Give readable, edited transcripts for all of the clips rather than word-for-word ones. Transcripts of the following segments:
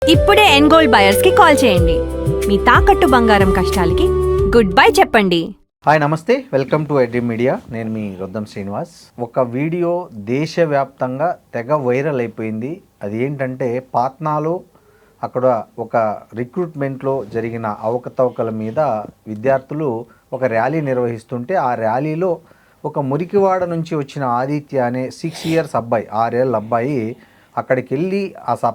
ఇప్పుడే ఎన్గోల్డ్ బయర్స్ కి కాల్ చేయండి. మీ తాకట్టు బంగారం కష్టాలకి గుడ్ బై చెప్పండి. హాయ్ నమస్తే, వెల్కమ్ టు ఎడ్రీమ్ మీడియా. నేను మీ రొద్దం శ్రీనివాస్. ఒక వీడియో దేశవ్యాప్తంగా తెగ వైరల్ అయిపోయింది. అది ఏంటంటే పాట్నాలో అక్కడ ఒక రిక్రూట్మెంట్లో జరిగిన అవకతవకల మీద విద్యార్థులు ఒక ర్యాలీ నిర్వహిస్తుంటే ఆ ర్యాలీలో ఒక మురికివాడ నుంచి వచ్చిన ఆదిత్య అనే 6 years అబ్బాయి, 6 ఏళ్ళ అబ్బాయి అక్కడికి వెళ్ళి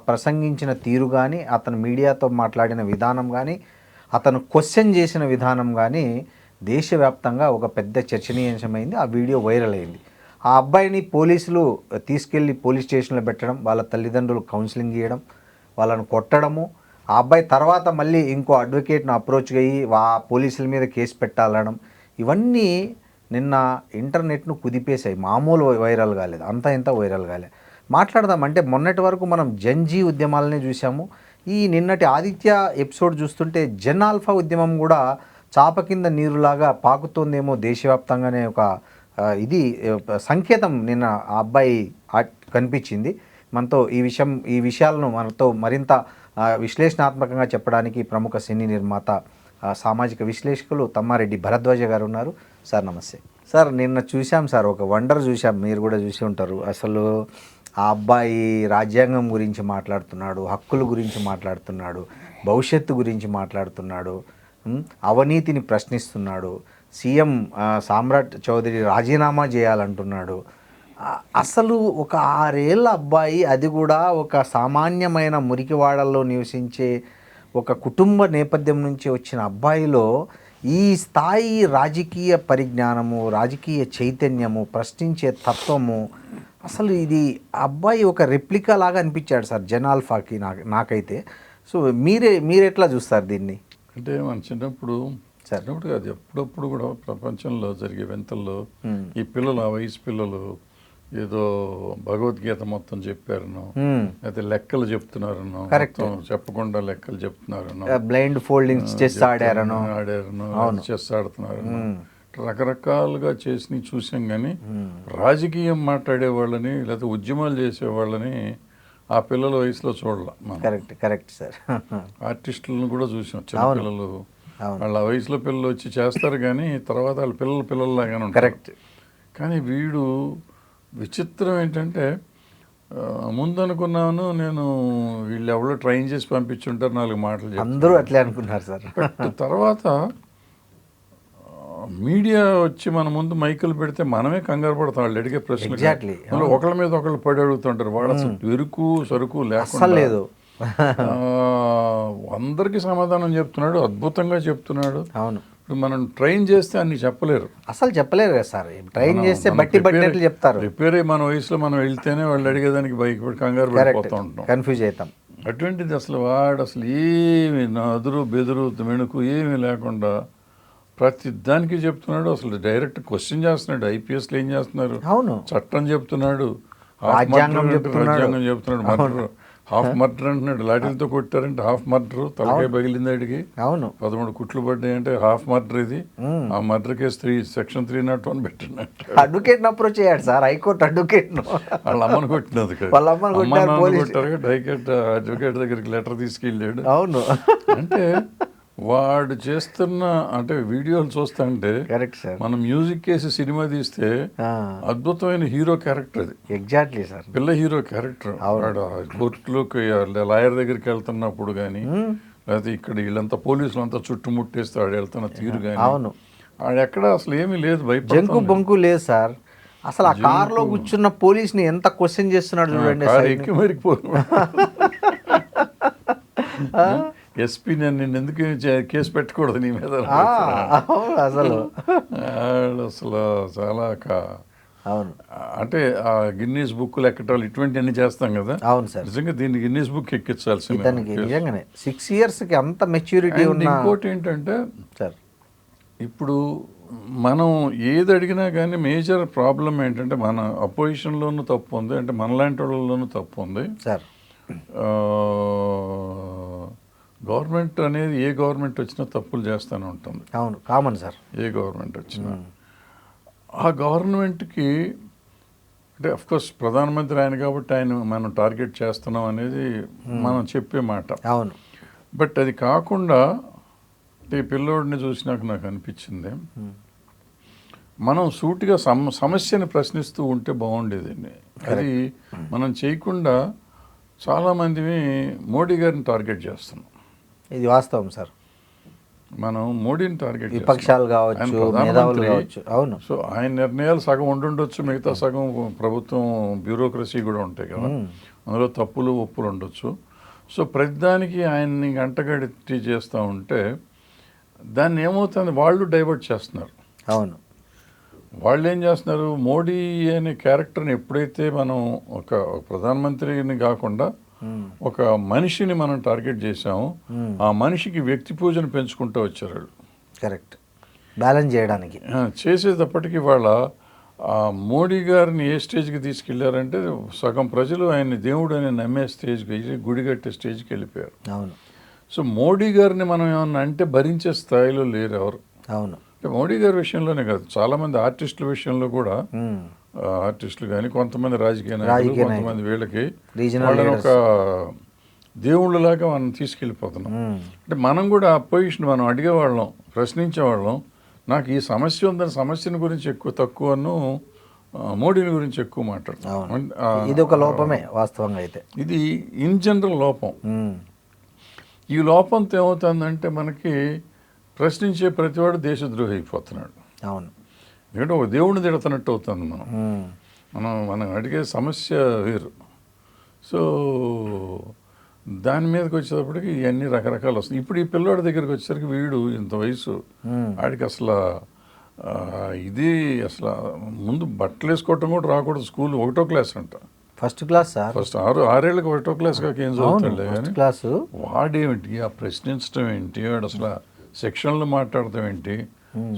ప్రసంగించిన తీరు కానీ, అతను మీడియాతో మాట్లాడిన విధానం కానీ, అతను క్వశ్చన్ చేసిన విధానం కానీ దేశవ్యాప్తంగా ఒక పెద్ద చర్చనీయాంశమైంది. ఆ వీడియో వైరల్ అయింది. ఆ అబ్బాయిని పోలీసులు తీసుకెళ్ళి పోలీస్ స్టేషన్లో పెట్టడం, వాళ్ళ తల్లిదండ్రులు కౌన్సిలింగ్ చేయడం, వాళ్ళను కొట్టడము. ఆ అబ్బాయి తర్వాత మళ్ళీ ఇంకో అడ్వకేట్ను అప్రోచ్ అయ్యి పోలీసుల మీద కేసు పెట్టాలనడం, ఇవన్నీ నిన్న ఇంటర్నెట్ను కుదిపేశాయి. మామూలు వైరల్ కాలేదు, అంతా ఇంత వైరల్ కాలేదు. మాట్లాడదామంటే మొన్నటి వరకు మనం జన్జీ ఉద్యమాలనే చూసాము. ఈ నిన్నటి ఆదిత్య ఎపిసోడ్ చూస్తుంటే జన్ ఆల్ఫా ఉద్యమం కూడా చాప కింద నీరులాగా పాకుతోందేమో దేశవ్యాప్తంగానే ఒక ఇది సంకేతం నిన్న ఆ అబ్బాయి కనిపించింది. మనతో ఈ విషయాలను మనతో మరింత విశ్లేషణాత్మకంగా చెప్పడానికి ప్రముఖ సినీ నిర్మాత, సామాజిక విశ్లేషకులు తమ్మారెడ్డి భరద్వాజ గారు ఉన్నారు. సార్ నమస్తే. సార్ నిన్న చూసాం సార్, ఒక వండర్ చూసాం, మీరు కూడా చూసి ఉంటారు. అసలు ఆ అబ్బాయి రాజ్యాంగం గురించి మాట్లాడుతున్నాడు, హక్కుల గురించి మాట్లాడుతున్నాడు, భవిష్యత్తు గురించి మాట్లాడుతున్నాడు, అవినీతిని ప్రశ్నిస్తున్నాడు, సీఎం సామ్రాట్ చౌదరి రాజీనామా చేయాలంటున్నాడు. అసలు ఒక 6 ఏళ్ళ అబ్బాయి, అది కూడా ఒక సామాన్యమైన మురికివాడల్లో నివసించే ఒక కుటుంబ నేపథ్యం నుంచి వచ్చిన అబ్బాయిలో ఈ స్థాయి రాజకీయ పరిజ్ఞానము, రాజకీయ చైతన్యము, ప్రశ్నించే తత్వము, అసలు ఇది అబ్బాయి ఒక రెప్లికా లాగా అనిపించాడు సార్ జన్ ఆల్ఫాకి నాకైతే. సో మీరెట్లా చూస్తారు దీన్ని? అంటే మన చిన్నప్పుడు కాదు, ఎప్పుడప్పుడు కూడా ప్రపంచంలో జరిగే వింతల్లో ఈ పిల్లలు, ఆ వయసు పిల్లలు ఏదో భగవద్గీత మొత్తం చెప్పారనో, అయితే లెక్కలు చెప్తున్నారనో, చెప్పకుండా లెక్కలు చెప్తున్నారనో, బ్లైండ్ ఫోల్డింగ్ చెస్ ఆడారనో చెస్ ఆడుతున్నారనో, రకరకాలుగా చేసి చూసాం. కానీ రాజకీయం మాట్లాడే వాళ్ళని లేకపోతే ఉద్యమాలు చేసే వాళ్ళని ఆ పిల్లల వయసులో చూడాల. Correct sir. ఆర్టిస్టులను కూడా చూసాం, చిన్న పిల్లలు వాళ్ళ వయసులో పిల్లలు వచ్చి చేస్తారు, కానీ తర్వాత వాళ్ళ పిల్లల్లాగానే ఉంటారు. కరెక్ట్. కానీ వీడు విచిత్రం ఏంటంటే, ముందు అనుకున్నాను నేను వీళ్ళు ఎవరో ట్రైన్ చేసి పంపించుంటారు, 4 మాటలు అందరూ అట్లే అనుకున్నారు సార్. తర్వాత మీడియా వచ్చి మన ముందు మైకులు పెడితే మనమే కంగారు పడతాం వాళ్ళు అడిగే ప్రశ్నలు. ఒకళ్ళ మీద ఒకళ్ళు పడి అడుగుతుంటారు. వాళ్ళు అసలు ఎరుకు సరుకు లేకుండా అందరికీ సమాధానం చెప్తున్నాడు, అద్భుతంగా చెప్తున్నాడు. అవును. ఇప్పుడు మనం ట్రైన్ చేస్తే అన్ని చెప్పలేరు, అసలు చెప్పలేరు కదా సార్. ట్రైన్ చేస్తే బట్టి చెప్తారు. రిపేర్ అయ్యి మన వయసులో మనం వెళ్తేనే వాళ్ళు అడిగేదానికి బయట కంగారు పడిపోతూ ఉంటాం, కన్ఫ్యూజ్ అవుతాం. అటువంటిది అసలు వాడు అసలు ఏమి నదురు బెదురు మెణుకు ఏమీ లేకుండా ప్రతి దానికి చెప్తున్నాడు. అసలు డైరెక్ట్ క్వశ్చన్ చేస్తున్నాడు. ఐపీఎస్లు ఏం చేస్తున్నారు, అవును, చట్టం చెప్తున్నాడు, రాజ్యాంగం చెప్తున్నాడు, మర్డర్ హాఫ్ మర్డర్ అంటున్నాడు. లాఠీలతో కొట్టారంటే హాఫ్ మర్డర్, తలకాయ పగిలింది అడిగి. అవును, 13 కుట్లు పడ్డాయి అంటే హాఫ్ మర్డర్ ఇది. ఆ మర్డర్ కేసు సెక్షన్ 301 పెట్టినట్టు అడ్వకేట్ అప్రోచ్ అయ్యాడు సార్, హైకోర్టు అడ్వకేట్. వాళ్ళ అమ్మను కొట్టినది, కొట్టారు. అడ్వకేట్ దగ్గరికి లెటర్ తీసుకెళ్ళాడు. అవును. అంటే వాడు చేస్తున్న అంటే వీడియోలు చూస్తుంటే మనం మ్యూజిక్ కేసి సినిమా తీస్తే అద్భుతమైన హీరో క్యారెక్టర్ అది. ఎగ్జాక్ట్లీ సార్, పిల్ల హీరో క్యారెక్టర్. వాడు కోర్టులోకి లాయర్ దగ్గరికి వెళ్తున్నప్పుడు కానీ, లేకపోతే ఇక్కడ వీళ్ళంతా పోలీసులు అంతా చుట్టుముట్టేస్తే వాడు వెళ్తున్న తీరు కానీ, అవును, వాడు ఎక్కడ అసలు ఏమీ లేదు, జంకు బొంకు లేదు సార్. అసలు ఆ కార్లో కూర్చున్న పోలీస్ని ఎంత క్వశ్చన్ చేస్తున్నాడు చూడండి. ఎక్కి మరికిపోదు. ఎస్పీ నేను ఎందుకు కేసు పెట్టకూడదు నీ మీద అసలు అసలు చాలా అవును. అంటే ఆ గిన్నీస్ బుక్లు ఎక్కటాలు ఇటువంటివన్నీ చేస్తాం కదా. అవును సార్, నిజంగా దీన్ని గిన్నీస్ బుక్ ఎక్కించాల్సింది. నిజంగానే 6 yearsకి అంత మెచ్యూరిటీ ఉన్న. ఇంకోటి ఏంటంటే సార్, ఇప్పుడు మనం ఏది అడిగినా కానీ మేజర్ ప్రాబ్లం ఏంటంటే మన అపోజిషన్లోనూ తప్పు ఉంది, అంటే మనలాంటి వాళ్ళలోనూ తప్పు ఉంది సార్. గవర్నమెంట్ అనేది ఏ గవర్నమెంట్ వచ్చినా తప్పులు చేస్తూనే ఉంటుంది. అవును, కామన్ సార్, ఏ గవర్నమెంట్ వచ్చినా. ఆ గవర్నమెంట్కి అంటే అఫ్కోర్స్ ప్రధానమంత్రి ఆయన కాబట్టి ఆయన మనం టార్గెట్ చేస్తున్నాం అనేది మనం చెప్పే మాట. అవును. బట్ అది కాకుండా అంటే ఈ పిల్లోడిని చూసినాక నాకు అనిపించింది, మనం సూటిగా సమస్యని ప్రశ్నిస్తూ ఉంటే బాగుండేదండి. అది మనం చేయకుండా చాలామంది మోడీ గారిని టార్గెట్ చేస్తున్నాం. ఇది వాస్తవం సార్. మనం మోడీని టార్గెట్ విపక్షాలు కావచ్చు, మేధావులు కావచ్చు. అవును. సో ఆయన నిర్ణయాలు సగం ఉండుండొచ్చు, మిగతా సగం ప్రభుత్వం బ్యూరోక్రసీ కూడా ఉంటాయి కదా, అందులో తప్పులు ఒప్పులు ఉండొచ్చు. సో ప్రతిదానికి ఆయన్ని గంటగట్టి చేస్తూ ఉంటే దాన్ని ఏమవుతుంది, వాళ్ళు డైవర్ట్ చేస్తున్నారు. అవును. వాళ్ళు ఏం చేస్తున్నారు, మోడీ అనే క్యారెక్టర్ని ఎప్పుడైతే మనం ఒక ప్రధానమంత్రిని కాకుండా ఒక మనిషిని మనం టార్గెట్ చేసాము, ఆ మనిషికి వ్యక్తి పూజను పెంచుకుంటూ వచ్చారు వాళ్ళు. కరెక్ట్. బ్యాలెన్స్ చేయడానికి చేసేటప్పటికి వాళ్ళ మోడీ గారిని ఏ స్టేజ్కి తీసుకెళ్లారంటే సగం ప్రజలు ఆయన్ని దేవుడు అని నమ్మే స్టేజ్కి, గుడి కట్టే స్టేజ్కి వెళ్ళిపోయారు. అవును. సో మోడీ గారిని మనం ఏమన్నా అంటే భరించే స్థాయిలో లేరు ఎవరు. అవును. అంటే మోడీ గారి విషయంలోనే కాదు, చాలామంది ఆర్టిస్టుల విషయంలో కూడా, ఆర్టిస్టులు కానీ కొంతమంది రాజకీయ నాయకులు, కొంతమంది వీళ్ళకి వాళ్ళని ఒక దేవుళ్ళలాగా మనం తీసుకెళ్ళిపోతున్నాం. అంటే మనం కూడా ఆ పొజిషన్ మనం అడిగేవాళ్ళం, ప్రశ్నించేవాళ్ళం. నాకు ఈ సమస్య ఉందని సమస్యని గురించి ఎక్కువ తక్కువను మోడీని గురించి ఎక్కువ మాట్లాడతాం. ఇది ఒక లోపమే వాస్తవంగా అయితే. ఇది ఇన్ జనరల్ లోపం. ఈ లోపంతో ఏమవుతుందంటే మనకి ప్రశ్నించే ప్రతివాడు దేశద్రోహి అయిపోతున్నాడు. అవును. ఎందుకంటే ఒక దేవుడిని తిడుతున్నట్టు అవుతుంది. మనం అడిగే సమస్య వేరు. సో దాని మీదకి వచ్చేటప్పటికి ఇవన్నీ రకరకాలు వస్తాయి. ఇప్పుడు ఈ పిల్లోడి దగ్గరికి వచ్చేసరికి వీడు ఇంత వయసు, ఆడికి అసలు ఇది అసలు ముందు బట్టలు వేసుకోవటం కూడా రాకూడదు. స్కూల్ 1వ క్లాస్ అంట. First class sir. ఫస్ట్ 6 ఏళ్ళకి 1వ క్లాస్ కాక ఏం చదువుతాడులే కానీ క్లాసు వాడేమిటి ఆ ప్రశ్నించడం ఏంటి, వాడు అసలు సెక్షన్లు మాట్లాడతాం ఏంటి,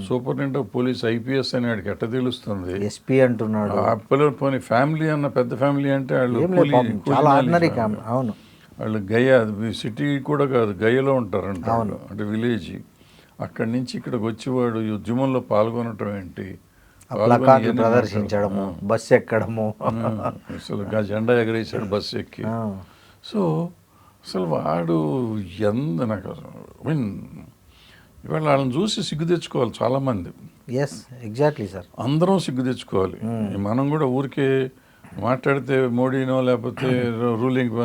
సూపరింటెండెంట్ ఆఫ్ పోలీస్ ఐపీఎస్ అని వాడికి ఎట్ట తెలుస్తుంది, ఎస్పీ అంటున్నాడు. ఆ పిల్లలు పోనీ ఫ్యామిలీ అన్న పెద్ద ఫ్యామిలీ అంటే వాళ్ళు అవును, వాళ్ళు గయ సిటీ కూడా కాదు, గయలో ఉంటారంట. అంటే విలేజ్. అక్కడి నుంచి ఇక్కడికి వచ్చేవాడు ఉద్యమంలో పాల్గొనటం ఏంటి, ప్రదర్శించడము, బస్సు ఎక్కడము, అసలు జెండా ఎగరేసాడు బస్సు ఎక్కి. సో అసలు వాడు నాకు మీన్ ఇవాళ వాళ్ళని చూసి సిగ్గు తెచ్చుకోవాలి చాలామంది. Yes, exactly sir. అందరం సిగ్గు తెచ్చుకోవాలి. మనం కూడా ఊరికే మాట్లాడితే మోడీనో లేకపోతే రూలింగ్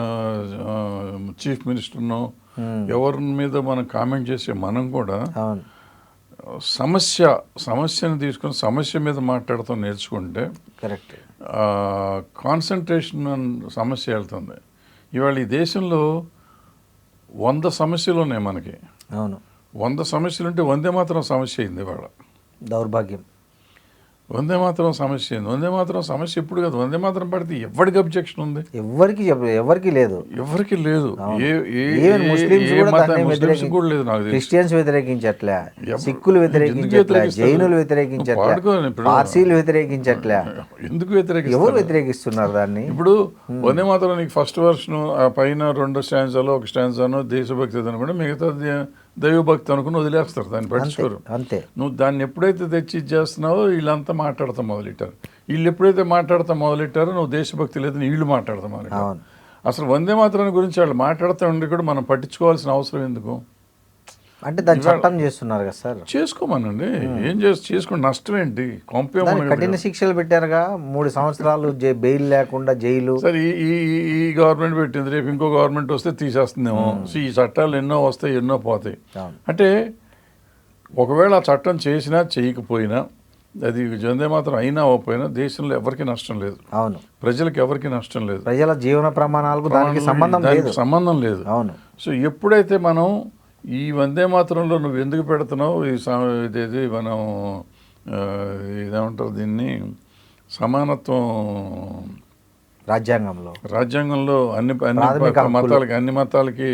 చీఫ్ మినిస్టర్నో ఎవరి మీద మనం కామెంట్ చేసే మనం కూడా సమస్యను తీసుకొని సమస్య మీద మాట్లాడతాం నేర్చుకుంటే కరెక్ట్ కాన్సన్ట్రేషన్ సమస్య వెళ్తుంది. ఇవాళ ఈ దేశంలో 100 సమస్యలు ఉన్నాయి మనకి. అవును, 100 సమస్యలు ఉంటే వందే మాత్రం సమస్య అయింది ఇవాళ. దౌర్భాగ్యం. వందే మాత్రం సమస్య అయింది. వందే మాత్రం సమస్య ఎప్పుడు కాదు, వందే మాత్రం పడితే ఎవరికి అబ్జెక్షన్ ఉంది? ఎవరికి లేదు. ఎవరికి లేదు. కూడా లేదు. నాకు క్రిస్టియన్స్ వ్యతిరేకించట్లే, సిక్కులు వ్యతిరేకించట్లే, జైనులు వ్యతిరేకించట్లే, పార్సీలు వ్యతిరేకించట్లే. ఎందుకు వ్యతిరేకిస్తారు? ఎవరు వ్యతిరేకిస్తున్నారు దాన్ని? ఇప్పుడు వందే మాత్రం నీకు ఫస్ట్ వర్షన్ పైన 2 స్టాన్జాలో 1 స్టాన్జానో దేశభక్తి అనుకుంటే మిగతా దైవభక్తి అనుకుని వదిలేస్తారు, దాన్ని పట్టించుకోరు. అంతే. నువ్వు దాన్ని ఎప్పుడైతే తెచ్చి చేస్తున్నావో వీళ్ళంతా మాట్లాడతాం మొదలెట్టారు. వీళ్ళు ఎప్పుడైతే మాట్లాడతాం మొదలెట్టారో నువ్వు దేశభక్తి లేదని వీళ్ళు మాట్లాడతాం మొదలెట్టారు. అసలు వందే మాత్రం గురించి వాళ్ళు మాట్లాడుతూ ఉండి కూడా మనం పట్టించుకోవాల్సిన అవసరం ఎందుకు? అంటే దాన్ని చట్టం చేస్తున్నారు కదా సార్. చేసుకోమనండి, ఏం చేసుకోండి, నష్టం ఏంటి? కఠిన శిక్షలు పెట్టారుగా, 3 సంవత్సరాలు బెయిల్ లేకుండా జైలు. సరే ఈ గవర్నమెంట్ పెట్టింది, రేపు ఇంకో గవర్నమెంట్ వస్తే తీసేస్తుందేమో. ఈ చట్టాలు ఎన్నో వస్తాయి, ఎన్నో పోతాయి. అంటే ఒకవేళ ఆ చట్టం చేసినా చేయకపోయినా, అది వందే మాత్రం అయినా అవ్వకపోయినా దేశంలో ఎవరికి నష్టం లేదు. అవును, ప్రజలకు ఎవరికి నష్టం లేదు. ప్రజల జీవన ప్రమాణాలకు దానికి సంబంధం లేదు. అవును. సో ఎప్పుడైతే మనం ఈ వందే మాత్రంలో నువ్వు ఎందుకు పెడుతున్నావు, ఇదేది మనం ఇదేమంటారు దీన్ని, సమానత్వం రాజ్యాంగంలో అన్ని మతాలకి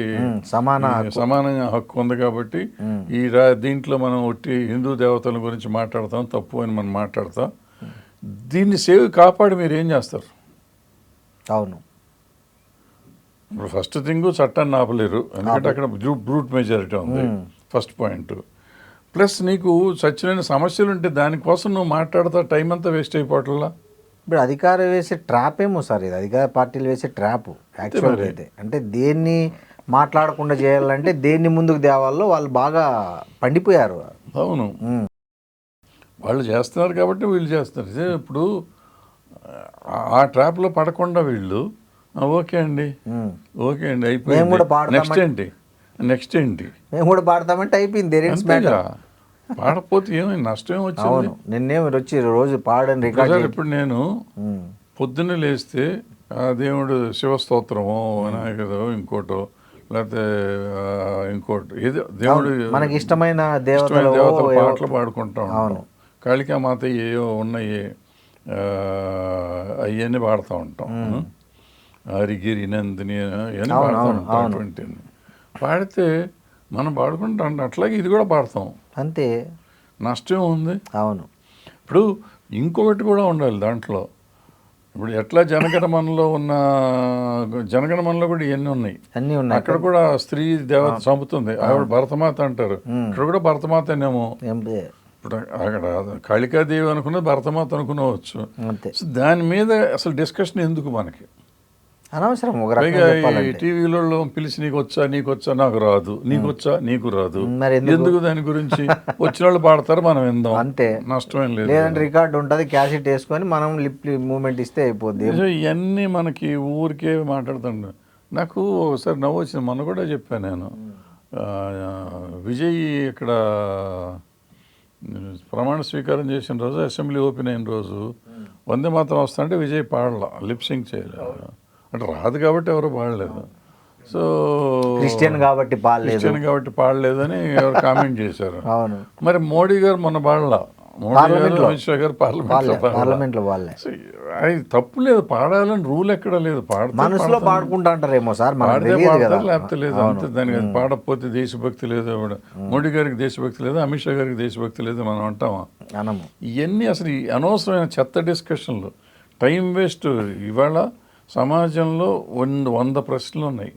సమానంగా హక్కు ఉంది. కాబట్టి ఈ దీంట్లో మనం ఒట్టి హిందూ దేవతల గురించి మాట్లాడతాం, తప్పు అని మనం మాట్లాడతాం. దీన్ని కాపాడి మీరు ఏం చేస్తారు? అవును, ఇప్పుడు ఫస్ట్ థింగ్ చట్టాన్ని ఆపలేరు, ఎందుకంటే అక్కడ బ్రూట్ మెజారిటీ ఉంది. First point. ప్లస్ నీకు సచ్చినైన సమస్యలు ఉంటే దానికోసం నువ్వు మాట్లాడతా టైం అంతా వేస్ట్ అయిపోవట్లా. ఇప్పుడు అధికారం వేసే ట్రాప్ ఏమో సార్, ఇది అధికార పార్టీలు వేసే ట్రాప్ యాక్చువల్గా అయితే. అంటే దేన్ని మాట్లాడకుండా చేయాలంటే దేన్ని ముందుకు తేవాలో వాళ్ళు బాగా పండిపోయారు. అవును, వాళ్ళు చేస్తున్నారు కాబట్టి వీళ్ళు చేస్తున్నారు. ఇదే ఇప్పుడు ఆ ట్రాప్లో పడకుండా వీళ్ళు ఓకే అండి అయిపోయింది, నెక్స్ట్ ఏంటి మేము కూడా పాడతామంటే అయిపోయింది. అంతేగా, పాడపోతే ఏమైంది, నష్టం వచ్చింది. అవును, నిన్నే వచ్చి రోజు పాడని రికార్డ్. ఇప్పుడు నేను పొద్దున్నే లేస్తే ఆ దేవుడు శివస్తోత్రమో వినాయకుడో ఇంకోటో లేకపోతే ఇంకోటి ఏదో దేవుడు మనకి ఇష్టమైన దేవతల పాటలు పాడుకుంటా ఉంటాం. కాళికామాత ఏవో ఉన్నాయి అవన్నీ పాడుతూ ఉంటాం. హరిగిరి నందిని అవన్నీ పాడుతూ ఉంటాం. అటువంటి పాడితే మనం పాడుకుంటాం, అట్లాగే ఇది కూడా పాడతాం. అంతే, నష్టం ఉంది. అవును. ఇప్పుడు ఇంకొకటి కూడా ఉండాలి దాంట్లో. ఇప్పుడు ఎట్లా జనగణమనలో ఉన్న జనగణమనలో కూడా ఇవన్నీ ఉన్నాయి, అన్నీ ఉన్నాయి. అక్కడ కూడా స్త్రీ దేవత చంపుతుంది, ఆవిడ భరతమాత అంటారు. ఇక్కడ కూడా భరతమాతనేమో. ఇప్పుడు అక్కడ కాళికాదేవి అనుకున్నది భరతమాత అనుకునవచ్చు. సో దాని మీద అసలు డిస్కషన్ ఎందుకు మనకి, అనవసరం. పైగా ఈ టీవీలలో పిలిచి నీకు వచ్చా నాకు రాదు, నీకు వచ్చా నీకు రాదు, ఎందుకు దాని గురించి వచ్చిన వాళ్ళు పాడతారు, మనం విందాం, అంతే, నష్టమేం లేదు. లేదంటే రికార్డు ఉంటుంది, క్యాసెట్ వేసుకొని మనం లిప్ మూమెంట్ ఇస్తే అయిపోద్ది. ఇవన్నీ మనకి ఊరికే మాట్లాడుతుండ. నాకు ఒకసారి నవ్వు వచ్చింది, మొన్న కూడా చెప్పాను నేను. విజయ్ ఇక్కడ ప్రమాణ స్వీకారం చేసిన రోజు, అసెంబ్లీ ఓపెన్ అయిన రోజు వందే మాత్రం వస్తుంటే విజయ్ పాడలా, లిప్సింగ్ చేయలేదు. అంటే రాదు కాబట్టి ఎవరు పాడలేదు. సో క్రిస్టియన్ కాబట్టి పాడలేదు అని ఎవరు కామెంట్ చేశారు. అవును, మరి మోడీ గారు మొన్న పాడలా, అమిత్ షా గారు పార్లమెంట్లో వాళ్ళే. అది తప్పు లేదు, పాడాలని రూల్ ఎక్కడ లేదు. మనసులో పాడుకుంటా అంటారేమో సార్, పాడితే పాడతారు లేకపోతే లేదు, అంతే. దానికి పాడకపోతే దేశభక్తి లేదు. మోడీ గారికి దేశభక్తి లేదు, అమిత్ షా గారికి దేశభక్తి లేదు మనం అంటామా? ఇవన్నీ అసలు అనవసరమైన చెత్త డిస్కషన్లు, టైం వేస్ట్. ఇవాళ సమాజంలో 100 ప్రశ్నలు ఉన్నాయి,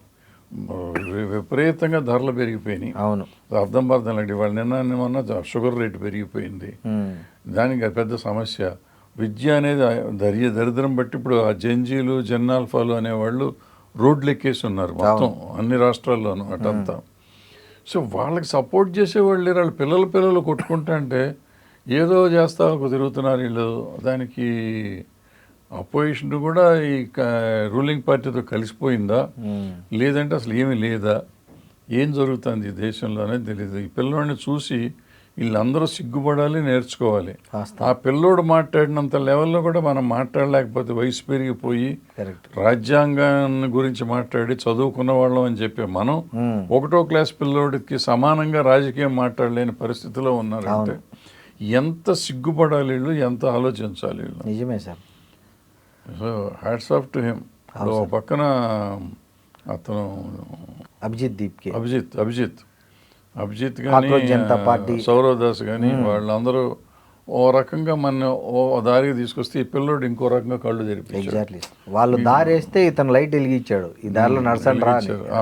విపరీతంగా ధరలు పెరిగిపోయినాయి. అవును, అర్థం లేదు. ఇవాళ నిన్న షుగర్ రేటు పెరిగిపోయింది, దానికి అది పెద్ద సమస్య. విద్య అనేది దరిద్రం బట్టి ఇప్పుడు ఆ జంజీలు జన్నాల్ఫాలు అనేవాళ్ళు రోడ్లు ఎక్కేసి ఉన్నారు మొత్తం అన్ని రాష్ట్రాల్లోనూ అటంతా. సో వాళ్ళకి సపోర్ట్ చేసేవాళ్ళు లేరు. వాళ్ళు పిల్లలు కొట్టుకుంటా అంటే ఏదో చేస్తా తిరుగుతున్నారు వీళ్ళు. దానికి అపోజిషన్ కూడా ఈ రూలింగ్ పార్టీతో కలిసిపోయిందా లేదంటే అసలు ఏమీ లేదా, ఏం జరుగుతుంది దేశంలో అనేది తెలియదు. ఈ పిల్లోడిని చూసి వీళ్ళందరూ సిగ్గుపడాలి, నేర్చుకోవాలి. ఆ పిల్లోడు మాట్లాడినంత లెవెల్లో కూడా మనం మాట్లాడలేకపోతే వయసు పెరిగిపోయి రాజ్యాంగాన్ని గురించి మాట్లాడి చదువుకున్న వాళ్ళం అని చెప్పి మనం 1వ క్లాస్ పిల్లోడికి సమానంగా రాజకీయం మాట్లాడలేని పరిస్థితిలో ఉన్నారంటే ఎంత సిగ్గుపడాలి వీళ్ళు, ఎంత ఆలోచించాలి వీళ్ళు. నిజమే sir. So hats off to him. ఓ పక్కన అతను అభిజిత్ కానీ సౌరవ్ దాస్ కానీ వాళ్ళందరూ ఓ రకంగా మన ఓ దారికి తీసుకొస్తే ఈ పిల్లోడు ఇంకో రకంగా కళ్ళు తెరిపించాడు. వాళ్ళు దారి వేస్తే ఇతను లైట్ వెలిగించాడు, ఈ దారిలో నడచండి. ఆ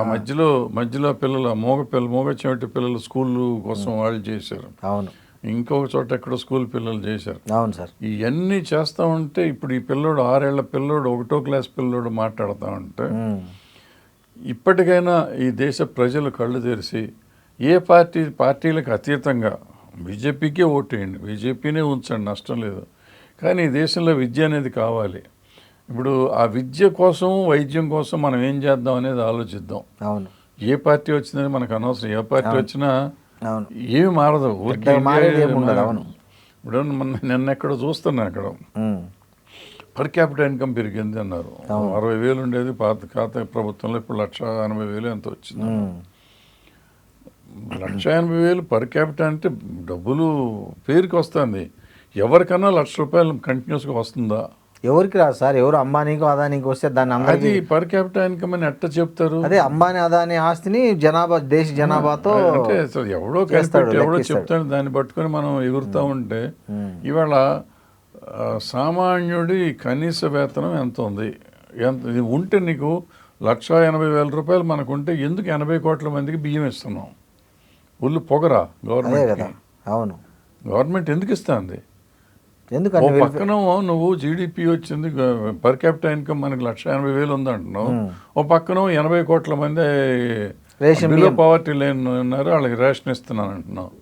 మధ్యలో పిల్లలు మూగ చెవిటి పిల్లలు స్కూల్ కోసం వాళ్ళు చేశారు. అవును, ఇంకొక చోట ఎక్కడో స్కూల్ పిల్లలు చేశారు. అవును సార్. ఇవన్నీ చేస్తూ ఉంటే ఇప్పుడు ఈ పిల్లోడు 6 ఏళ్ల పిల్లోడు 1వ క్లాస్ పిల్లోడు మాట్లాడుతూ ఉంటే ఇప్పటికైనా ఈ దేశ ప్రజలు కళ్ళు తెరిచి ఏ పార్టీలకు అతీతంగా బీజేపీకే ఓటేయండి, బీజేపీనే ఉంచండి, నష్టం లేదు. కానీ ఈ దేశంలో విద్య అనేది కావాలి. ఇప్పుడు ఆ విద్య కోసం వైద్యం కోసం మనం ఏం చేద్దాం అనేది ఆలోచిద్దాం. అవును, ఏ పార్టీ వచ్చిందని మనకు అనవసరం, ఏ పార్టీ వచ్చినా ఏమి మారదు. ఇప్పుడు నిన్న ఎక్కడ చూస్తున్నా, అక్కడ పర్ క్యాపిటల్ ఇన్కమ్ పెరిగింది అన్నారు. 60,000 ఉండేది పాత ప్రభుత్వంలో, ఇప్పుడు 1,80,000 ఎంత వచ్చింది. 1,80,000 పర్ క్యాపిటల్ అంటే డబ్బులు పేరుకి వస్తుంది. ఎవరికన్నా ₹1,00,000 కంటిన్యూస్గా వస్తుందా? ఎవరికి రాదు సార్. ఎవరు అంబానీకో అదానీకి వస్తే దాన్ని అందరికీ పర్ క్యాపిటల్ ఇన్కమ్ అని ఎట్లా చెప్తారు? అదే అంబానీ అదానీ ఆస్తిని దేశ జనాభాతో అంటే అసలు ఎవడో చెప్తాడు, దాన్ని పట్టుకొని మనం ఎగురుతూ ఉంటే ఇవాళ సామాన్యుడి కనీస వేతనం ఎంత ఉంది? ఎంత ఉంటే నీకు ₹1,80,000 మనకు ఉంటే ఎందుకు 80 కోట్ల మందికి బియ్యం ఇస్తున్నాం? ఒళ్ళు పొగరా గవర్నమెంట్? అవును. గవర్నమెంట్ ఎందుకు ఇస్తుంది? ఓ ఎందుకని పక్కన నువ్వు జీడిపి వచ్చింది, పర్ క్యాపిటల్ ఇన్కమ్ మనకి 1,80,000 ఉందంటున్నావు. ఓ పక్కన 80 కోట్ల మంది రేషన్ బిలో పవర్టీ లైన్ ఉన్నారు, వాళ్ళకి రేషన్ ఇస్తున్నాను అంటున్నావు.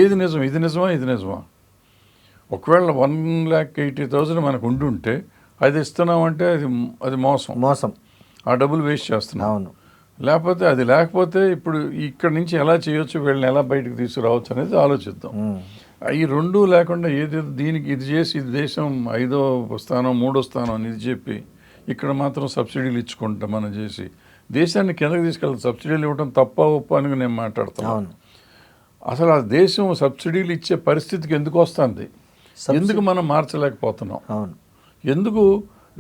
ఏది నిజం? ఇది నిజమా ఇది నిజమా? ఒకవేళ 1,80,000 మనకు ఉండుంటే అది ఇస్తున్నామంటే అది మోసం. ఆ డబ్బులు వేస్ట్ చేస్తున్నాం. అవును. లేకపోతే అది లేకపోతే ఇప్పుడు ఇక్కడ నుంచి ఎలా చేయొచ్చు, వీళ్ళని ఎలా బయటకు తీసుకురావచ్చు అనేది ఆలోచిద్దాం. ఈ రెండు లేకుండా ఏది దీనికి ఇది చేసి ఇది దేశం 5వ స్థానం 3వ స్థానం అని ఇది చెప్పి ఇక్కడ మాత్రం సబ్సిడీలు ఇచ్చుకుంటాం మనం చేసి దేశాన్ని కిందకి తీసుకెళ్తాం. సబ్సిడీలు ఇవ్వడం తప్ప ఒప్ప అని నేను మాట్లాడుతున్నాను. అసలు ఆ దేశం సబ్సిడీలు ఇచ్చే పరిస్థితికి ఎందుకు వస్తుంది? ఎందుకు మనం మార్చలేకపోతున్నాం? ఎందుకు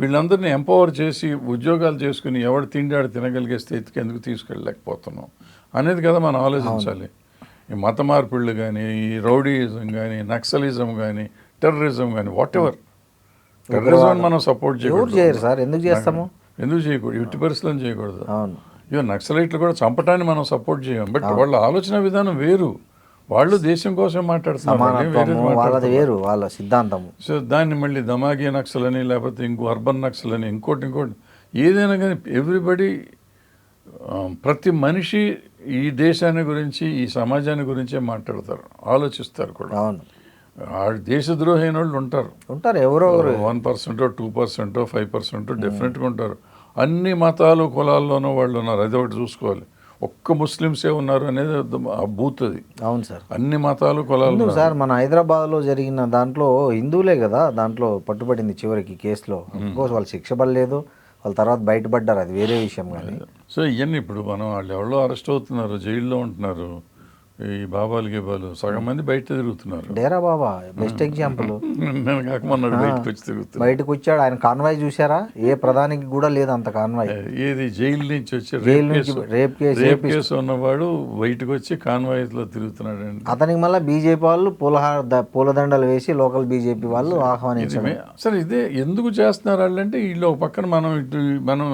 వీళ్ళందరినీ ఎంపవర్ చేసి ఉద్యోగాలు చేసుకుని ఎవడు తిండాడు తినగలిగే స్థితికి ఎందుకు తీసుకెళ్ళలేకపోతున్నాం అనేది కదా మనం ఆలోచించాలి. ఈ మత మార్పిళ్ళు కానీ, ఈ రౌడీయిజం కానీ, నక్సలిజం కానీ, టెర్రరిజం కానీ, వాట్ ఎవర్. టెర్రరిజం మనం సపోర్ట్ చేయకూడదు సార్. ఎందుకు చేస్తాము? ఎందుకు చేయకూడదు? ఎట్టి పరిస్థితులను చేయకూడదు. ఈవెన్ నక్సలైట్లు కూడా చంపటాన్ని మనం సపోర్ట్ చేయం. బట్ వాళ్ళ ఆలోచన విధానం వేరు. వాళ్ళు దేశం కోసం మాట్లాడుతున్నారు, వేరు వాళ్ళ సిద్ధాంతం. సో దాన్ని మళ్ళీ దమాగి నక్సల్ అని, లేకపోతే ఇంకో అర్బన్ నక్సల్ అని, ఇంకోటి ఏదైనా కానీ ఎవ్రీబడి, ప్రతి మనిషి ఈ దేశాన్ని గురించి ఈ సమాజాన్ని గురించే మాట్లాడతారు, ఆలోచిస్తారు కూడా. దేశద్రోహి అయిన వాళ్ళు ఉంటారు, ఎవరో 1%, 2%, 5% డెఫినెట్గా ఉంటారు. అన్ని మతాలు కులాల్లోనూ వాళ్ళు ఉన్నారు, అది ఒకటి చూసుకోవాలి. ఒక్క ముస్లిమ్సే ఉన్నారు అనేది బూత్ అది. అవును సార్. అన్ని మతాలు కులాలు సార్. మన హైదరాబాద్లో జరిగిన దాంట్లో హిందువులే కదా దాంట్లో పట్టుబడింది చివరికి కేసులో. వాళ్ళు శిక్ష పడలేదు, వాళ్ళ తర్వాత బయటపడ్డారు, అది వేరే విషయం. కానీ సో ఇవన్నీ ఇప్పుడు మనం వాళ్ళు ఎవరో అరెస్ట్ అవుతున్నారు, జైల్లో ఉంటున్నారు. ఈ బాబాలు గీబాలు సగం మంది బయట తిరుగుతున్నారు. Dera Baba best example. నేను కాకమన్నాడు బయటకు వచ్చి తిరుగుతున్నాడు. బయటకు వచ్చాడు. ఆయన కాన్వాయ్ చూసారా? ఏ ప్రధానికి కూడా లేదు అంత కాన్వాయ్. ఏది జైలు నుంచి వచ్చి రేప్ కేసు ఉన్నవాడు బయటకు వచ్చి కాన్వాయ్లో తిరుగుతున్నాడు అండి. అతనికి మళ్ళీ బీజేపీ వాళ్ళు పూలదండలు వేసి లోకల్ బీజేపీ వాళ్ళు ఆహ్వానించారు. సరే ఇదే ఎందుకు చేస్తున్నారు వాళ్ళంటే వీళ్ళు ఒక పక్కన మనం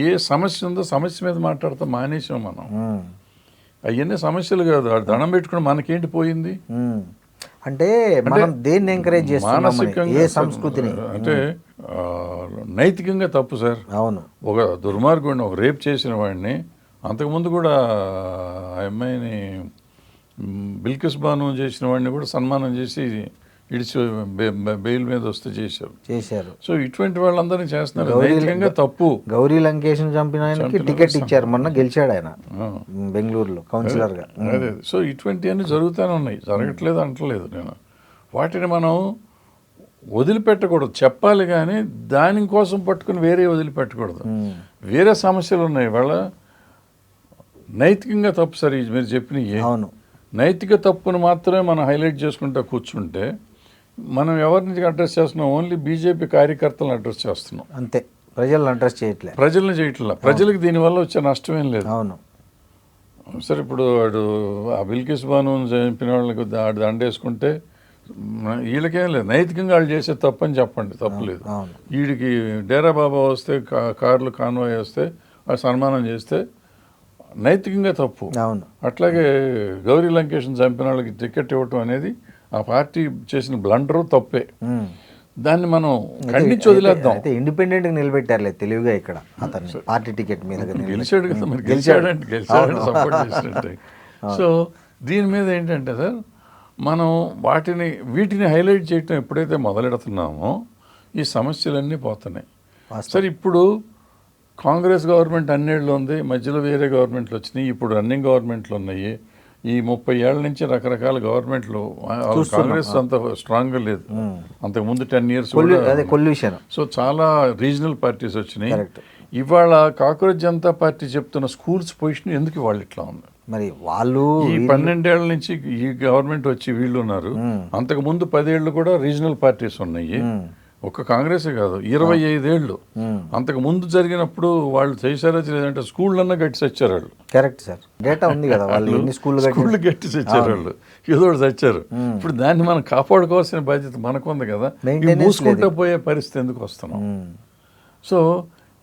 ఏ సమస్య ఉందో సమస్య మీద మాట్లాడతాం మానేసాం మనం. అవన్నీ సమస్యలు కాదు, దండం పెట్టుకుని మనకేంటి పోయింది అంటే మనం దేన్ని ఎంకరేజ్ చేస్తున్నాం? మానసికంగా ఏ సంస్కృతిని? అంటే నైతికంగా తప్పు సార్. అవును. ఒక దుర్మార్గుడిని, ఒక రేప్ చేసిన వాడిని అంతకుముందు కూడా ఆ అమ్మాయిని బిల్కిస్ బాను చేసిన వాడిని కూడా సన్మానం చేసి ఇడిచి బెయిల్ మీద వస్తే చేశారు. సో ఇటువంటి వాళ్ళందరినీ చేస్తున్నారు, నైతికంగా తప్పు. గౌరీ లంకేష్ చంపిన ఆయనకి టికెట్ ఇచ్చారు, మొన్న గెలిచాడు ఆయన బెంగళూరులో కౌన్సిలర్ గా. అదే. సో ఇటువంటివన్నీ జరుగుతూనే ఉన్నాయి, జరగట్లేదు అంటలేదు నేను. వాటిని మనం వదిలిపెట్టకూడదు, చెప్పాలి కానీ దానికోసం పట్టుకుని వేరే వదిలిపెట్టకూడదు. వేరే సమస్యలు ఉన్నాయి వాళ్ళ. నైతికంగా తప్పు సరే మీరు చెప్పినవి. అవును. నైతిక తప్పును మాత్రమే మనం హైలైట్ చేసుకుంటూ కూర్చుంటే మనం ఎవరిని అడ్రస్ చేస్తున్నాం? ఓన్లీ బీజేపీ కార్యకర్తలను అడ్రస్ చేస్తున్నాం అంతే. ప్రజలను అడ్రస్ చేయట్లేదు. ప్రజలకు దీనివల్ల వచ్చే నష్టమేం లేదు. అవును. సరే ఇప్పుడు వాడు ఆ బిల్కిస్ బాను చంపిన వాళ్ళకి దండేసుకుంటే వీళ్ళకేం లేదు, నైతికంగా వాళ్ళు చేసే తప్పు అని చెప్పండి, తప్పులేదు. వీడికి డేరా బాబా వస్తే కార్లు కాన్వాయ్ వస్తే వాళ్ళు సన్మానం చేస్తే నైతికంగా తప్పు. అవును. అట్లాగే గౌరీ లంకేష్ని చంపిన వాళ్ళకి టికెట్ ఇవ్వటం అనేది ఆ పార్టీ చేసిన బ్లండరు తప్పే. దాన్ని మనం ఖండించి వదిలేద్దాం. అయితే ఇండిపెండెంట్ గా నిలబెట్టారులే తెలివిగా ఇక్కడ అతన్ని పార్టీ టికెట్ మీద. గెలిచాడు కదా మరి, గెలిచాడంటే సపోర్ట్ చేసినట్టే. సో దీని మీద ఏంటంటే సార్ మనం వీటిని హైలైట్ చేయటం ఎప్పుడైతే మొదలెడుతున్నామో ఈ సమస్యలన్నీ పోతున్నాయి. సరే ఇప్పుడు కాంగ్రెస్ గవర్నమెంట్ అన్నేళ్ళు ఉంది, మధ్యలో వేరే గవర్నమెంట్లు వచ్చినాయి, ఇప్పుడు రన్నింగ్ గవర్నమెంట్లు ఉన్నాయి. ఈ 30 ఏళ్ల నుంచి రకరకాల గవర్నమెంట్లు. కాంగ్రెస్ అంత స్ట్రాంగ్గా లేదు, అంతకుముందు 10 years. సో చాలా రీజనల్ పార్టీస్ వచ్చినాయి. ఇవాళ కాంగ్రెస్ జనతా పార్టీ చెప్తున్న స్కూల్స్ పొజిషన్ ఎందుకు వాళ్ళు ఇట్లా ఉంది? మరి వాళ్ళు ఈ 12 ఏళ్ల నుంచి ఈ గవర్నమెంట్ వచ్చి వీళ్ళు ఉన్నారు. అంతకుముందు 10 ఏళ్ళు కూడా రీజనల్ పార్టీస్ ఉన్నాయి. ఒక్క కాంగ్రెస్ కాదు, 25 ఏళ్ళు అంతకు ముందు జరిగినప్పుడు వాళ్ళు చేశారో లేదంటే స్కూళ్ళన్నా కట్టి చచ్చారు వాళ్ళు. కరెక్ట్ సార్, డేటా ఉంది కదా, వాళ్ళు స్కూళ్ళు కట్టి చచ్చారు వాళ్ళు, ఏదో చచ్చారు. ఇప్పుడు దాన్ని మనం కాపాడుకోవాల్సిన బాధ్యత మనకుంది కదా, మూసుకుంటూ పోయే పరిస్థితి ఎందుకు వస్తున్నాం? సో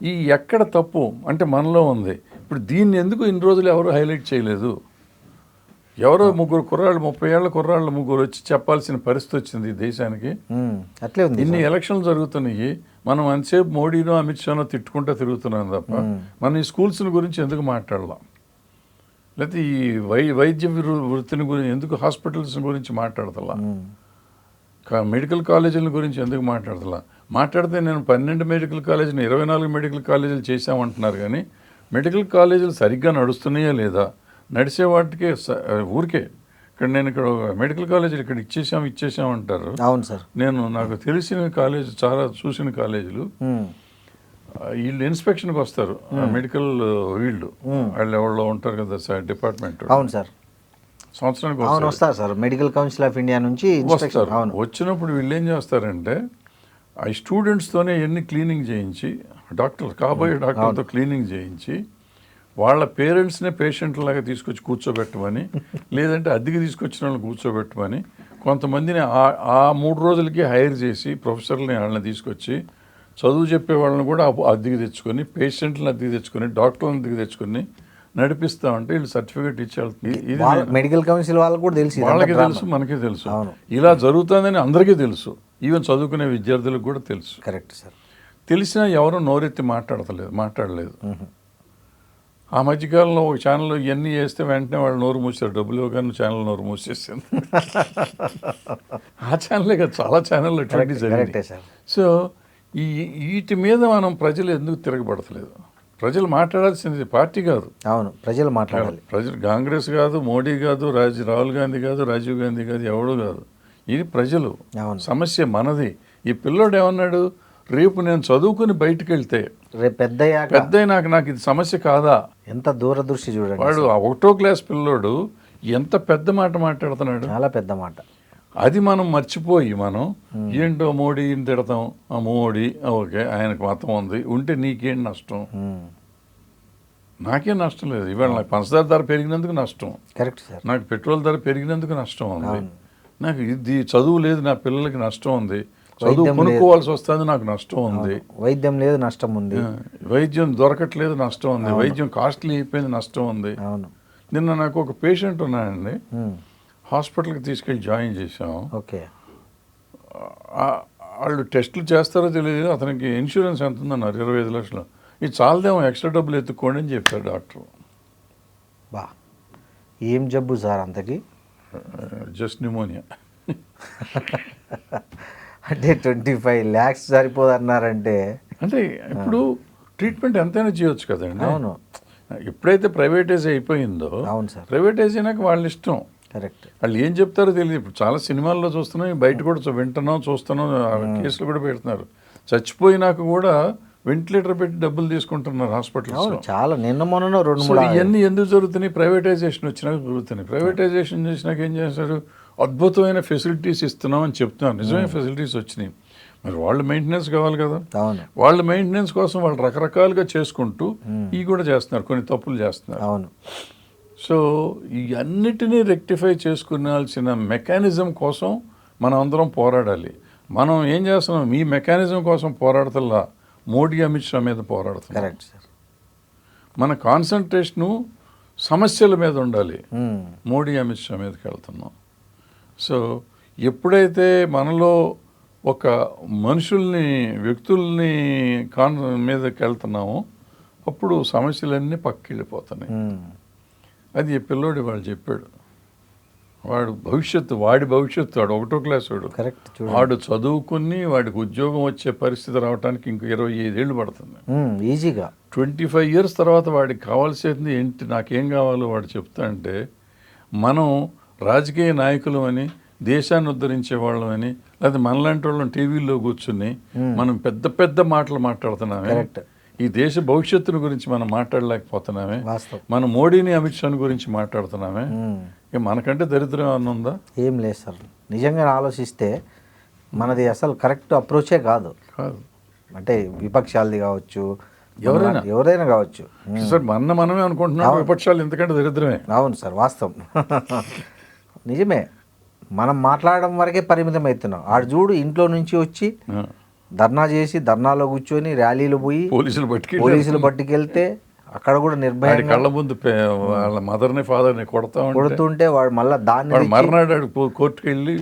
ఈ ఎక్కడ తప్పు అంటే మనలో ఉంది. ఇప్పుడు దీన్ని ఎందుకు ఇన్ని రోజులు ఎవరు హైలైట్ చేయలేదు? ఎవరో ముగ్గురు కుర్రాళ్ళు 30 ఏళ్ళ కుర్రాళ్ళు ముగ్గురు వచ్చి చెప్పాల్సిన పరిస్థితి వచ్చింది ఈ దేశానికి. అట్లే ఉంది. ఇన్ని ఎలక్షన్లు జరుగుతున్నాయి, మనం అంతసేపు మోడీనో అమిత్ షానో తిట్టుకుంటూ తిరుగుతున్నాం తప్ప మనం ఈ స్కూల్స్ గురించి ఎందుకు మాట్లాడలాం, లేకపోతే ఈ వైద్య వృత్తిని గురించి ఎందుకు, హాస్పిటల్స్ గురించి మాట్లాడతలా, మెడికల్ కాలేజీల గురించి ఎందుకు మాట్లాడతలా. మాట్లాడితే నేను 12 మెడికల్ కాలేజీలు 24 మెడికల్ కాలేజీలు చేసామంటున్నారు, కానీ మెడికల్ కాలేజీలు సరిగ్గా నడుస్తున్నాయా లేదా, నడిచే వాటికే ఊరికే ఇక్కడ మెడికల్ కాలేజీలు ఇక్కడ ఇచ్చేసాం అంటారు. అవును సార్. నాకు తెలిసిన కాలేజ్, చాలా చూసిన కాలేజీలు వీళ్ళు ఇన్స్పెక్షన్కి వస్తారు, మెడికల్ వాళ్ళు ఎవరో ఉంటారు కదా సార్ డిపార్ట్మెంట్. అవును సార్. సంవత్సరానికి వస్తారు sir, medical council of India నుంచి వస్తారు. వచ్చినప్పుడు వీళ్ళు ఏం చేస్తారంటే ఆ స్టూడెంట్స్తోనే ఎన్ని క్లీనింగ్ చేయించి, కాబోయే డాక్టర్తో క్లీనింగ్ చేయించి వాళ్ళ పేరెంట్స్నే పేషెంట్లాగా తీసుకొచ్చి కూర్చోబెట్టమని, లేదంటే అద్దెకి తీసుకొచ్చిన వాళ్ళని కూర్చోబెట్టమని, కొంతమందిని ఆ 3 రోజులకి హైర్ చేసి ప్రొఫెసర్ని వాళ్ళని తీసుకొచ్చి చదువు చెప్పే వాళ్ళని కూడా అద్దెకి తెచ్చుకొని, పేషెంట్లను అద్దెకి తెచ్చుకొని, డాక్టర్లను అద్దెకి తెచ్చుకొని నడిపిస్తామంటే వీళ్ళు సర్టిఫికేట్ ఇచ్చారు. ఇది మెడికల్ కౌన్సిల్ వాళ్ళకి కూడా తెలుసు, వాళ్ళకి తెలుసు, మనకే తెలుసు, ఇలా జరుగుతుందని అందరికీ తెలుసు, ఈవెన్ చదువుకునే విద్యార్థులకు కూడా తెలుసు. Correct sir. తెలిసినా ఎవరు నోరెత్తి మాట్లాడలేదు. ఆ మధ్యకాలంలో ఒక ఛానల్లో ఇవన్నీ చేస్తే వెంటనే వాళ్ళు నోరు మూసారు, డబ్బులు ఇవ్వగానే ఛానల్ నోరు మూసేసింది. ఆ ఛానలే కదా, చాలా ఛానళ్ళు అటువంటి జరిగింది. సో వీటి మీద మనం ప్రజలు ఎందుకు తిరగబడతలేదు? ప్రజలు మాట్లాడాల్సింది పార్టీ కాదు. అవును, ప్రజలు మాట్లాడాలి. ప్రజలు కాంగ్రెస్ కాదు, మోడీ కాదు, రాహుల్ గాంధీ కాదు, రాజీవ్ గాంధీ కాదు, ఎవడు కాదు, ఇది ప్రజలు. సమస్య మనది. ఈ పిల్లోడు ఏమన్నాడు, రేపు నేను చదువుకుని బయటకు వెళ్తే రేపు పెద్ద నాకు ఇది సమస్య కాదా? ఎంత దూరదృష్టి చూడండి. వాడు 1వ క్లాస్ పిల్లోడు ఎంత పెద్ద మాట మాట్లాడుతున్నాడు, చాలా పెద్ద మాట. అది మనం మర్చిపోయి మనం ఏంటో మోడీని తిడతాం. ఆ మోడీ ఓకే, ఆయనకు మతం ఉంది, ఉంటే నీకేం నష్టం? నాకేం నష్టం లేదు. ఇవాళ నాకు పంచదార ధర పెరిగినందుకు నష్టం, కరెక్ట్ సార్. నాకు పెట్రోల్ ధర పెరిగినందుకు నష్టం ఉంది, నాకు ఇది చదువు లేదు, నా పిల్లలకి నష్టం ఉంది, చదువు కొనుక్కోవాల్సి వస్తుంది, నాకు నష్టం ఉంది, వైద్యం లేదు, నష్టం ఉంది, వైద్యం దొరకట్లేదు, నష్టం ఉంది, వైద్యం కాస్ట్లీ అయిపోయింది, నష్టం ఉంది. నిన్న నాకు ఒక పేషెంట్ ఉన్నాడండి, హాస్పిటల్కి తీసుకెళ్ళి జాయిన్ చేసాం. ఓకే, వాళ్ళు టెస్టులు చేస్తారో తెలియదు, అతనికి ఇన్సూరెన్స్ ఎంత ఉందన్నారు, 25 లక్షలు. ఇది చాలదేమో, ఎక్స్ట్రా డబ్బులు ఎత్తుక్కోండి అని చెప్పారు డాక్టర్. బా, ఏం జబ్బు సార్ అంతకి? Just pneumonia. అంటే 25 lakhs సరిపోదన్నారంటే, అంటే ఇప్పుడు ట్రీట్మెంట్ ఎంతైనా చేయొచ్చు కదండి. అవును. ఎప్పుడైతే ప్రైవేటైజ్ అయిపోయిందో, అవును సార్, ప్రైవేటైజ్ అయినాక వాళ్ళ ఇష్టం. కరెక్ట్. వాళ్ళు ఏం చెప్తారో తెలియదు. ఇప్పుడు చాలా సినిమాల్లో చూస్తున్నాం, బయట కూడా వింటున్నాం, చూస్తున్నాం, కేసులు కూడా పెడుతున్నారు. చచ్చిపోయినాక కూడా వెంటిలేటర్ పెట్టి డబ్బులు తీసుకుంటున్నారు హాస్పిటల్స్. చాలా నిన్న మొన్న 2-3 ఇవన్నీ ఎందుకు జరుగుతున్నాయి? ప్రైవేటైజేషన్ వచ్చినాక జరుగుతున్నాయి. ప్రైవేటైజేషన్ చేసినాక ఏం చేస్తారు, అద్భుతమైన ఫెసిలిటీస్ ఇస్తున్నాం అని చెప్తున్నారు. నిజమైన ఫెసిలిటీస్ వచ్చినాయి, మరి వాళ్ళు మెయింటెనెన్స్ కావాలి కదా. వాళ్ళ మెయింటెనెన్స్ కోసం వాళ్ళు రకరకాలుగా చేసుకుంటూ ఇవి కూడా చేస్తున్నారు, కొన్ని తప్పులు చేస్తున్నారు. అవును. సో ఈ అన్నిటినీ రెక్టిఫై చేసుకునాల్సిన మెకానిజం కోసం మనం అందరం పోరాడాలి. మనం ఏం చేస్తున్నాం, మీ మెకానిజం కోసం పోరాడతల్లా, మోడీ అమిత్ షా మీద పోరాడుతున్నాం. Correct sir. మన కాన్సన్ట్రేషను సమస్యల మీద ఉండాలి, మోడీ అమిత్ షా మీదకి వెళ్తున్నాం. సో ఎప్పుడైతే మనలో ఒక మనుషుల్ని, వ్యక్తుల్ని మీదకి వెళ్తున్నామో అప్పుడు సమస్యలన్నీ పక్కకి వెళ్ళిపోతున్నాయి. అది పిల్లోడు వాళ్ళు చెప్పాడు. వాడి భవిష్యత్తు వాడు 1వ క్లాస్ వాడు. కరెక్ట్. వాడు చదువుకుని వాడికి ఉద్యోగం వచ్చే పరిస్థితి రావడానికి ఇంకో 25 ఏళ్ళు పడుతుంది ఈజీగా. 25 years తర్వాత వాడికి కావాల్సింది ఏంటి, నాకేం కావాలో వాడు చెప్తా అంటే, మనం రాజకీయ నాయకులు అని, దేశాన్ని ఉద్ధరించే వాళ్ళం అని, లేకపోతే మనలాంటి వాళ్ళని టీవీల్లో కూర్చుని మనం పెద్ద పెద్ద మాటలు మాట్లాడుతున్నామే, ఈ దేశ భవిష్యత్తును గురించి మనం మాట్లాడలేకపోతున్నామే, మనం మోడీని అమిత్ షాని గురించి మాట్లాడుతున్నామే, మనకంటే దరిద్రం ఏమన్నా ఉందా? ఏం లేదు సార్. నిజంగా ఆలోచిస్తే మనది అసలు కరెక్ట్ అప్రోచే కాదు. అంటే విపక్షాలది కావచ్చు, ఎవరైనా కావచ్చు సార్. మనమే అనుకుంటున్నాం విపక్షాలు ఎందుకంటే దరిద్రమే. అవును సార్, వాస్తవం. నిజమే. మనం మాట్లాడడం వరకే పరిమితం అవుతున్నాం. ఆడు చూడు, ఇంట్లో నుంచి వచ్చి ధర్నా చేసి, ధర్నాలో కూర్చొని ర్యాలీలు పోయి పోలీసులు పట్టుకెళ్తే అక్కడ కూడా వాడి నిర్భయంగా కళ్ళ ముందు వాళ్ళ మదర్ని ఫాదర్ని కొడుతుంటే వాడు మళ్ళీ దాన్ని మర్నాడు కోర్టుకి వెళ్ళి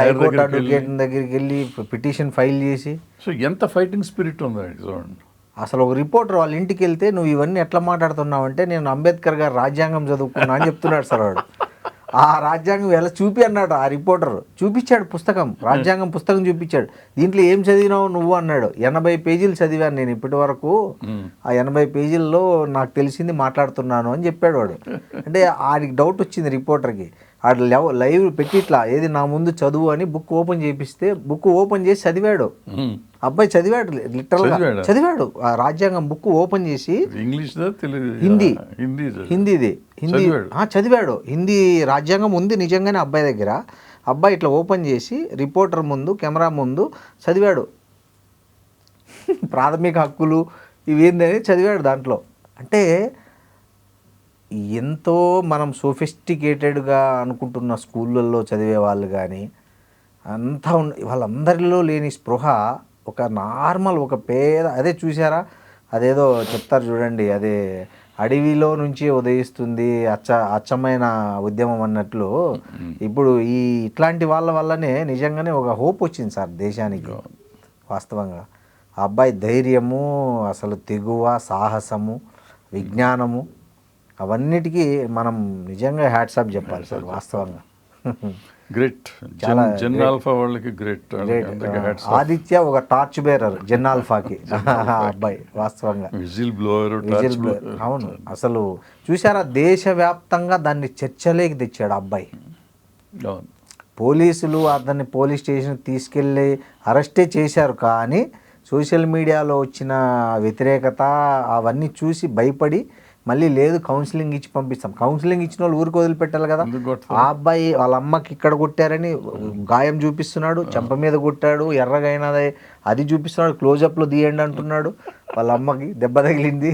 హైకోర్టు అడ్వకేట్ దగ్గరికి వెళ్ళి పిటిషన్ ఫైల్ చేసి. సో ఎంత ఫైటింగ్ స్పిరిట్ ఉంది చూడండి. అసలు ఒక రిపోర్టర్ వాళ్ళ ఇంటికి వెళ్తే నువ్వు ఇవన్నీ ఎట్లా మాట్లాడుతున్నావు అంటే నేను అంబేద్కర్ గారు రాజ్యాంగం చదువుకున్నా అని చెప్తున్నాడు సార్ వాడు. ఆ రాజ్యాంగం ఎలా చూపి అన్నాడు ఆ రిపోర్టర్. చూపించాడు పుస్తకం, రాజ్యాంగం పుస్తకం చూపించాడు. దీంట్లో ఏం చదివినావు నువ్వు అన్నాడు. 80 పేజీలు చదివాను నేను ఇప్పటి వరకు, ఆ 80 పేజీల్లో నాకు తెలిసింది మాట్లాడుతున్నాను అని చెప్పాడు వాడు. అంటే ఆడికి డౌట్ వచ్చింది రిపోర్టర్కి. ఆడు లైవ్ పెట్టి ఇట్లా ఏది నా ముందు చదువు అని బుక్ ఓపెన్ చేపిస్తే బుక్ ఓపెన్ చేసి చదివాడు. అబ్బాయి చదివాడు, లిటరల్గా చదివాడు. ఆ రాజ్యాంగం బుక్ ఓపెన్ చేసి ఇంగ్లీష్ హిందీ చదివాడు. హిందీ రాజ్యాంగం ఉంది నిజంగానే అబ్బాయి దగ్గర. అబ్బాయి ఇట్లా ఓపెన్ చేసి రిపోర్టర్ ముందు కెమెరా ముందు చదివాడు. ప్రాథమిక హక్కులు ఇవేందని చదివాడు దాంట్లో. అంటే ఎంతో మనం సోఫిస్టికేటెడ్గా అనుకుంటున్న స్కూళ్ళల్లో చదివే వాళ్ళు కానీ అంతా వాళ్ళందరిలో లేని స్పృహ ఒక నార్మల్ ఒక పేద అదే చూసారా, అదేదో చెప్తారు చూడండి, అదే అడవిలో నుంచి ఉదయిస్తుంది అచ్చమైన ఉద్యమం అన్నట్లు ఇప్పుడు ఇట్లాంటి వాళ్ళ వల్లనే నిజంగానే ఒక హోప్ వచ్చింది సార్ దేశానికి. వాస్తవంగా ఆ అబ్బాయి ధైర్యము, అసలు తెగువ, సాహసము, విజ్ఞానము అవన్నిటికీ మనం నిజంగా హ్యాట్సాప్ చెప్పాలి సార్ వాస్తవంగా. గ్రేట్. చాలా జెన్ ఆల్ఫా వాళ్ళకి గ్రేట్. ఆదిత్య ఒక టార్చ్ బేరర్ జెన్ ఆల్ఫాకి అబ్బాయి వాస్తవంగా. Whistle blower. అవును, అసలు చూసారా దేశవ్యాప్తంగా దాన్ని చర్చలోకి తెచ్చాడు అబ్బాయి. పోలీసులు అతన్ని పోలీస్ స్టేషన్ తీసుకెళ్ళి అరెస్టే చేశారు, కానీ సోషల్ మీడియాలో వచ్చిన వ్యతిరేకత అవన్నీ చూసి భయపడి మళ్ళీ లేదు కౌన్సిలింగ్ ఇచ్చి పంపిస్తాం. కౌన్సిలింగ్ ఇచ్చిన వాళ్ళు ఊరికి వదిలిపెట్టాలి కదా. ఆ అబ్బాయి వాళ్ళ అమ్మకి ఇక్కడ కొట్టారని గాయం చూపిస్తున్నాడు, చెంప మీద కొట్టాడు, ఎర్రగా అయినది అది చూపిస్తున్నాడు, క్లోజప్లో తీయండి అంటున్నాడు. వాళ్ళ అమ్మకి దెబ్బ తగిలింది.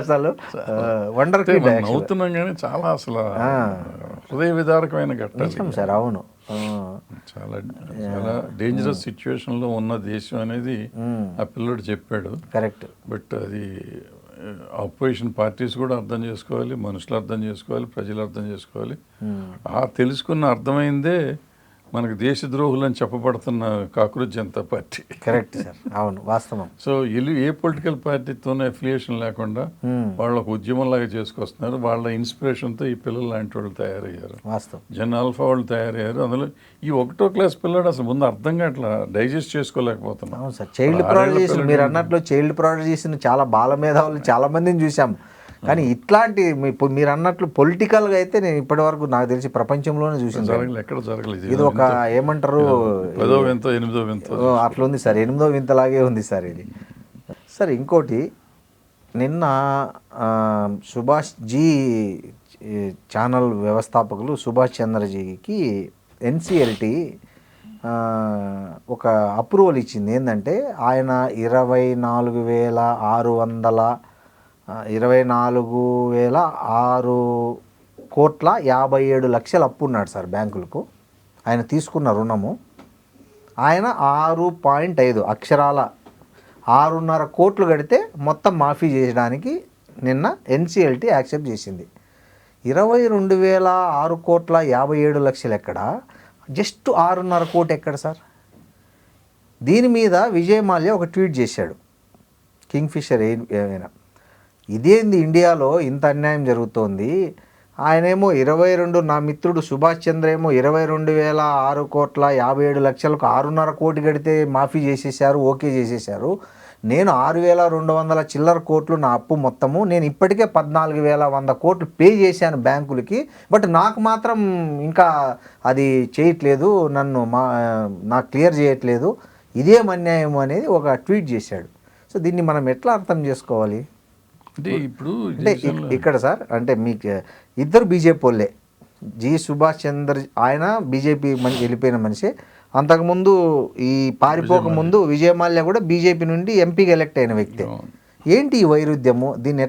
అసలు వండర్ అవుతున్నాం కానీ చాలా అసలు హృదయ విదారకమైన ఘట్టం సార్. అవును, చాలా చాలా డేంజరస్ సిచ్యువేషన్లో ఉన్న దేశం అనేది ఆ పిల్లడు చెప్పాడు. కరెక్ట్. బట్ అది అపోజిషన్ పార్టీస్ కూడా అర్థం చేసుకోవాలి, మనుషులు అర్థం చేసుకోవాలి, ప్రజలు అర్థం చేసుకోవాలి. ఆ తెలుసుకున్న అర్థమైందే మనకు దేశద్రోహులు అని చెప్పబడుతున్న cockroach Janata party. Correct sir, అవును వాస్తవం. సో ఏ పొలిటికల్ పార్టీతోనే అఫిలియేషన్ లేకుండా వాళ్ళు ఒక ఉద్యమంలాగా చేసుకొస్తున్నారు. వాళ్ళ ఇన్స్పిరేషన్తో ఈ పిల్లలు లాంటి వాళ్ళు తయారయ్యారు. వాస్తవం. జన్ ఆల్ఫా వాళ్ళు తయారయ్యారు. అందులో ఈ 1వ క్లాస్ పిల్లడు అసలు ముందు అర్థంగా అట్లా డైజెస్ట్ చేసుకోలేకపోతున్నాం. అవును సార్. చైల్డ్ ప్రాడజీస్ మీరు అన్నట్లు చైల్డ్ ప్రాడజీస్ని చాలా బాల మేధావులు చాలా మందిని చూసాం, కానీ ఇట్లాంటి మీరు అన్నట్లు పొలిటికల్గా అయితే నేను ఇప్పటి వరకు నాకు తెలిసి ప్రపంచంలోనే చూసాను. ఎక్కడ జరగలేదు. ఇది ఒక ఏమంటారు 10వ వింత 8వ వింత అట్లా ఉంది సార్. 8వ వింతలాగే ఉంది సార్ ఇది. సార్ ఇంకోటి, నిన్న సుభాష్ జీ ఛానల్ వ్యవస్థాపకులు సుభాష్ చంద్రజీకి ఎన్సిఎల్టీ ఒక అప్రూవల్ ఇచ్చింది. ఏంటంటే ఆయన 24,657 అప్పు ఉన్నాడు సార్ బ్యాంకులకు. ఆయన తీసుకున్న రుణము ఆయన 6.5 అక్షరాల 6.5 కోట్లు కడితే మొత్తం మాఫీ చేయడానికి నిన్న ఎన్సిఎల్టీ యాక్సెప్ట్ చేసింది. 22,657 ఎక్కడ, జస్ట్ 6.5 కోట్లు ఎక్కడ సార్? దీని మీద విజయ్ మాల్యా ఒక ట్వీట్ చేశాడు, కింగ్ఫిషర్ ఏమైనా ఇదేంది ఇండియాలో ఇంత అన్యాయం జరుగుతోంది. ఆయనేమో 22, నా మిత్రుడు సుభాష్ చంద్ర ఏమో 22,657,00,000కు 6.5 కోటి కడితే మాఫీ చేసేసారు, ఓకే చేసేసారు. నేను 6,200 చిల్లర కోట్లు నా అప్పు మొత్తము, నేను ఇప్పటికే 14,100 కోట్లు పే చేశాను బ్యాంకులకి, బట్ నాకు మాత్రం ఇంకా అది చేయట్లేదు, నాకు క్లియర్ చేయట్లేదు, ఇదేం అన్యాయం అనేది ఒక ట్వీట్ చేశాడు. సో దీన్ని మనం ఎట్లా అర్థం చేసుకోవాలి అంటే ఇప్పుడు అంటే ఇక్కడ సార్, అంటే మీకు ఇద్దరు బీజేపీ వాళ్ళే, జి సుభాష్ చంద్ర ఆయన బీజేపీ వెళ్ళిపోయిన మనిషి, అంతకుముందు ఈ పారిపోక ముందు విజయ్ మాల్యా కూడా బీజేపీ నుండి ఎంపీగా ఎలక్ట్ అయిన వ్యక్తి. ఏంటి ఈ వైరుధ్యము, దీన్ని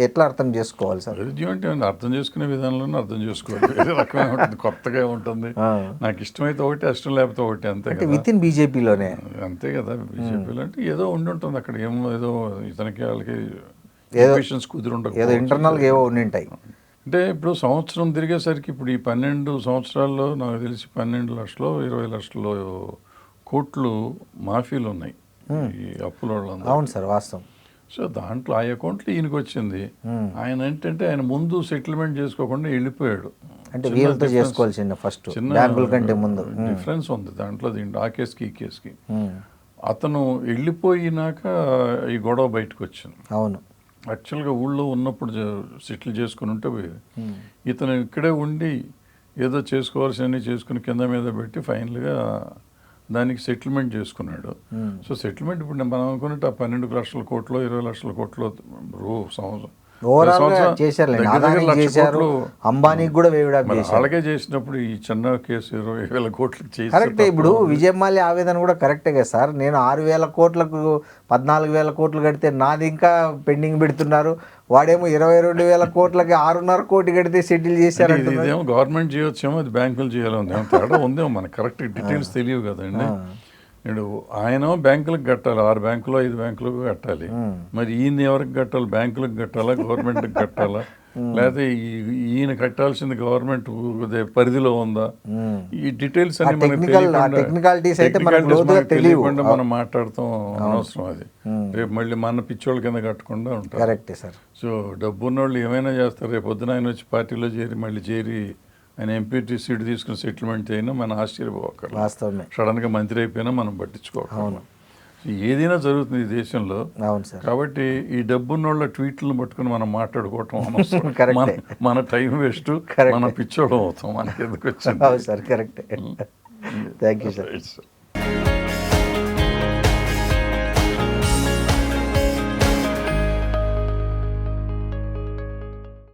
ఎట్లా అర్థం చేసుకోవాలి సార్? వైరుధ్యం అంటే అర్థం చేసుకునే విధానంలోనే అర్థం చేసుకోవాలి. వేరే రకమే ఉంటుంది, కొత్తగా ఉంటుంది. నాకు ఇష్టమైతే ఒకటి, ఇష్టం లేకపోతే ఒకటి, అంతే కదా. విత్ ఇన్ బీజేపీలోనే అంతే కదా. బీజేపీలో అంటే ఏదో ఉండి ఉంటుంది అక్కడ, ఏదో ఇతనికి వాళ్ళకి ఈక్వేషన్స్ కుదిరి ఏదో ఉండకపోవచ్చు. ఇంటర్నల్గా ఏవో ఉండింటాయి. అంటే ఇప్పుడు సంవత్సరం తిరిగేసరికి ఇప్పుడు ఈ 12 సంవత్సరాల్లో నాకు తెలిసి 12 లక్షలు 20 లక్షలు కోట్లు మాఫీలు ఉన్నాయి ఈ అప్పుల వాళ్ళందరూ. అవును సార్, వాస్తవం. సో దాంట్లో ఆ అకౌంట్లో ఈయనకి వచ్చింది. ఆయన ఏంటంటే ఆయన ముందు సెటిల్మెంట్ చేసుకోకుండా వెళ్ళిపోయాడు. అంటే వీళ్ళతో చేసుకోవాల్సింది ఫస్ట్, బ్యాంకుల కంటే ముందు డిఫరెన్స్ ఉంది దాంట్లో ఆ కేసుకి ఈ కేసుకి. అతను వెళ్ళిపోయినాక ఈ గొడవ బయటకు వచ్చింది. అవును. యాక్చువల్గా ఊళ్ళో ఉన్నప్పుడు సెటిల్ చేసుకుని ఉంటే పోయేది. ఇతను ఇక్కడే ఉండి ఏదో చేసుకోవాల్సినవి చేసుకుని కింద మీద పెట్టి ఫైనల్గా దానికి సెటిల్మెంట్ చేసుకున్నాడు. సో సెటిల్మెంట్ ఇప్పుడు మనం అనుకున్నట్టు ఆ 12 లక్షల కోట్లు 20 లక్షల కోట్లు సంవత్సరం ఓవరాల్ చేశారు, చేశారు, అంబానీకి కూడా వేయడానికి చేశారు. అలాగే చేసినప్పుడు ఈ చిన్న కేసు 20,000 కోట్లకు చేసి కరెక్టే. ఇప్పుడు విజయమాల్య ఆవేదన కూడా కరెక్టే కదా సార్. నేను 6,000 కోట్లకు 14,000 కోట్లు కడితే నాది ఇంకా పెండింగ్ పెడుతున్నారు, వాడేమో 22,000 కోట్లకి 6.5 కోటి కడితే సెటిల్ చేశారు. ఇదేమో గవర్నమెంట్ చేయొచ్చేమో, అది బ్యాంకులు చేయాలి ఉందేమో, తేడా ఉందేమో, మనకు కరెక్ట్ డీటెయిల్స్ తెలియవు కదండి. ఇప్పుడు ఆయన బ్యాంకులకు కట్టాలి, 6 బ్యాంకులు 5 బ్యాంకులకు కట్టాలి. మరి ఈయన ఎవరికి కట్టాలి? బ్యాంకులకు కట్టాలా, గవర్నమెంట్కి కట్టాలా, లేకపోతే ఈయన కట్టాల్సింది గవర్నమెంట్ పరిధిలో ఉందా? ఈ డీటెయిల్స్ అన్ని తెలియకుండా మనం మాట్లాడతాం అనవసరం. అది రేపు మళ్ళీ మన పిచ్చోళ్ళ కింద కట్టకుండా ఉంటారు. సో డబ్బున్న వాళ్ళు ఏమైనా చేస్తారు. రేపు పొద్దున ఆయన వచ్చి పార్టీలో చేరి మళ్ళీ ఆయన ఎంపీటీ సీట్ తీసుకుని సెటిల్మెంట్ అయినా మనం ఆశ్చర్యపోవాలి. వాస్తవమే. సడన్గా మంత్రి అయిపోయినా మనం పట్టించుకోవాలి. ఏదైనా జరుగుతుంది ఈ దేశంలో. కాబట్టి ఈ డబ్బున్నోళ్ళ ట్వీట్లను పట్టుకుని మనం మాట్లాడుకోవటం మన టైం వేస్ట్, మన పిచ్చోడం అవుతాం. మనకి ఎందుకు వచ్చింది? Sir correct. Thank you sir.